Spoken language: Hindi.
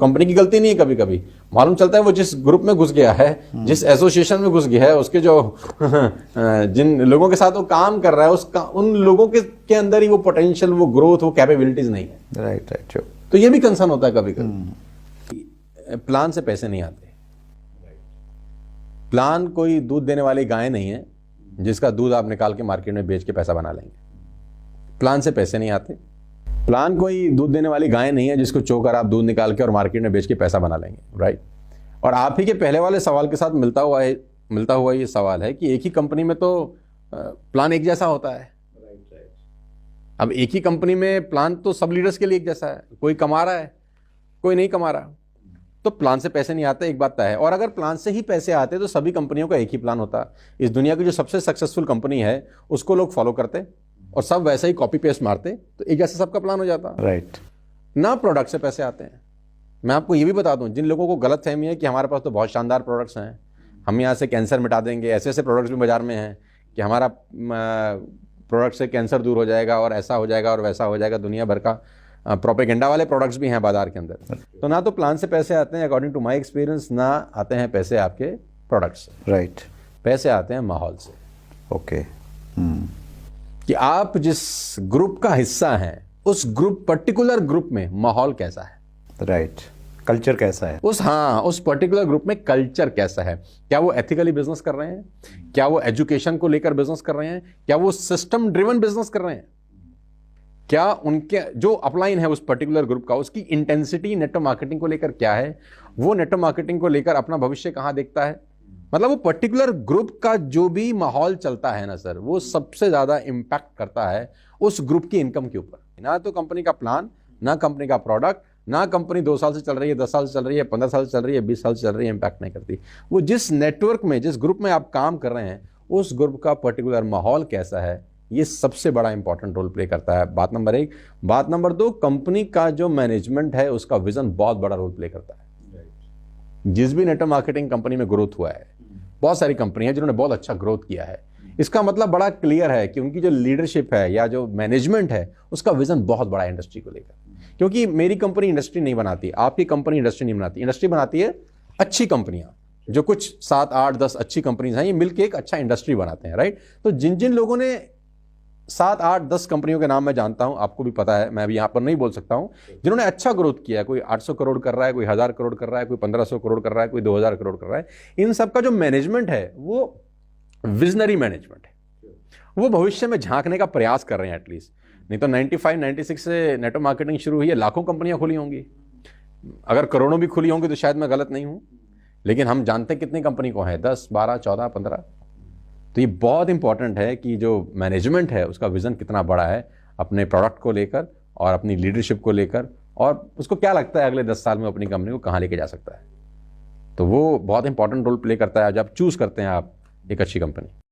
कंपनी की गलती नहीं है, कभी कभी मालूम चलता है वो जिस ग्रुप में घुस गया है, जिस एसोसिएशन में घुस गया है, उसके जो जिन लोगों के साथ वो काम कर रहा है उन लोगों के अंदर ही वो पोटेंशियल, वो ग्रोथ, वो कैपेबिलिटीज नहीं है। राइट। तो ये भी कंसर्न होता है कभी कभी। प्लान से पैसे नहीं आते। प्लान कोई दूध देने वाली गाय नहीं है जिसका दूध आप निकाल के मार्केट में बेच के पैसा बना लेंगे। प्लान से पैसे नहीं आते। प्लान कोई दूध देने वाली गाय नहीं है जिसको चोकर आप दूध निकाल के और मार्केट में बेच के पैसा बना लेंगे, राइट। और आप ही के पहले वाले सवाल के साथ मिलता हुआ ये सवाल है कि एक ही कंपनी में तो प्लान एक जैसा होता है। अब एक ही कंपनी में प्लान तो सब लीडर्स के लिए एक जैसा है, कोई कमा रहा है कोई नहीं कमा रहा, तो प्लान से पैसे नहीं आते, एक बात तय है। और अगर प्लान से ही पैसे आते तो सभी कंपनियों का एक ही प्लान होता। इस दुनिया की जो सबसे सक्सेसफुल कंपनी है उसको लोग फॉलो करते और सब वैसे ही कॉपी पेस्ट मारते, तो एक जैसा सबका प्लान हो जाता, राइट। ना प्रोडक्ट से पैसे आते हैं। मैं आपको ये भी बता दूं, जिन लोगों को गलत फहमी है कि हमारे पास तो बहुत शानदार प्रोडक्ट्स हैं, हम यहाँ से कैंसर मिटा देंगे, ऐसे ऐसे प्रोडक्ट्स भी बाजार में हैं कि हमारा प्रोडक्ट से कैंसर दूर हो जाएगा और ऐसा हो जाएगा और वैसा हो जाएगा, दुनिया भर का प्रोपेगेंडा वाले प्रोडक्ट्स भी हैं बाजार के अंदर। तो ना तो प्लान से पैसे आते हैं अकॉर्डिंग टू माय एक्सपीरियंस, ना आते हैं पैसे आपके प्रोडक्ट से, राइट। पैसे आते हैं माहौल से। ओके। कि आप जिस ग्रुप का हिस्सा हैं उस पर्टिकुलर ग्रुप में माहौल कैसा है, राइट। कल्चर कैसा है, उस पर्टिकुलर ग्रुप में कल्चर कैसा है। क्या वो एथिकली बिजनेस कर रहे हैं, क्या वो एजुकेशन को लेकर बिजनेस कर रहे हैं, क्या वो सिस्टम ड्रिवन बिजनेस कर रहे हैं, क्या उनके जो अपलाइन है उस पर्टिकुलर ग्रुप का, उसकी इंटेंसिटी नेटवर्क मार्केटिंग को लेकर क्या है, वो नेटवर्क मार्केटिंग को लेकर अपना भविष्य कहां देखता है। मतलब वो पर्टिकुलर ग्रुप का जो भी माहौल चलता है ना सर, वो सबसे ज्यादा इंपैक्ट करता है उस ग्रुप की इनकम के ऊपर। ना तो कंपनी का प्लान, ना कंपनी का प्रोडक्ट, ना कंपनी 2 साल से चल रही है, 10 साल से चल रही है, 15 साल से चल रही है, 20 साल से चल रही है, इंपैक्ट नहीं करती। वो जिस नेटवर्क में, जिस ग्रुप में आप काम कर रहे हैं, उस ग्रुप का पर्टिकुलर माहौल कैसा है, ये सबसे बड़ा इंपॉर्टेंट रोल प्ले करता है। बात नंबर 1। बात नंबर 2, कंपनी का जो मैनेजमेंट है उसका विजन बहुत बड़ा रोल प्ले करता है। जिस भी नेटवर्क मार्केटिंग कंपनी में ग्रोथ हुआ है, बहुत सारी कंपनी है जिन्होंने बहुत अच्छा ग्रोथ किया है, इसका मतलब बड़ा क्लियर है कि उनकी जो लीडरशिप है या जो मैनेजमेंट है उसका विजन बहुत बड़ा है इंडस्ट्री को लेकर। क्योंकि मेरी कंपनी इंडस्ट्री नहीं बनाती, आपकी कंपनी इंडस्ट्री नहीं बनाती, इंडस्ट्री बनाती है अच्छी कंपनियां, जो कुछ 7, 8, 10 अच्छी कंपनीज हैं, ये मिलकर एक अच्छा इंडस्ट्री बनाते हैं, राइट। तो जिन जिन लोगों ने 7, 8, 10 कंपनियों के नाम मैं जानता हूं, आपको भी पता है, मैं भी यहां पर नहीं बोल सकता हूं, जिन्होंने अच्छा ग्रोथ किया है, कोई 800 करोड़ कर रहा है, कोई 1000 करोड़ कर रहा है, कोई 1500 करोड़ कर रहा है, कोई 2000 करोड़ कर रहा है, इन सबका जो मैनेजमेंट है वो विजनरी मैनेजमेंट है। वो भविष्य में झांकने का प्रयास कर रहे हैं एटलीस्ट। नहीं तो 95, 96 से नेटवर्क मार्केटिंग शुरू हुई है, लाखों कंपनियां खुली होंगी, अगर करोड़ों भी खुली होंगी तो शायद मैं गलत नहीं हूं, लेकिन हम जानते हैं कितनी कंपनी को है, 10, 12, 14, 15। तो ये बहुत इंपॉर्टेंट है कि जो मैनेजमेंट है उसका विजन कितना बड़ा है अपने प्रोडक्ट को लेकर और अपनी लीडरशिप को लेकर, और उसको क्या लगता है अगले 10 साल में अपनी कंपनी को कहां लेके जा सकता है। तो वो बहुत इंपॉर्टेंट रोल प्ले करता है जब चूज करते हैं आप एक अच्छी कंपनी।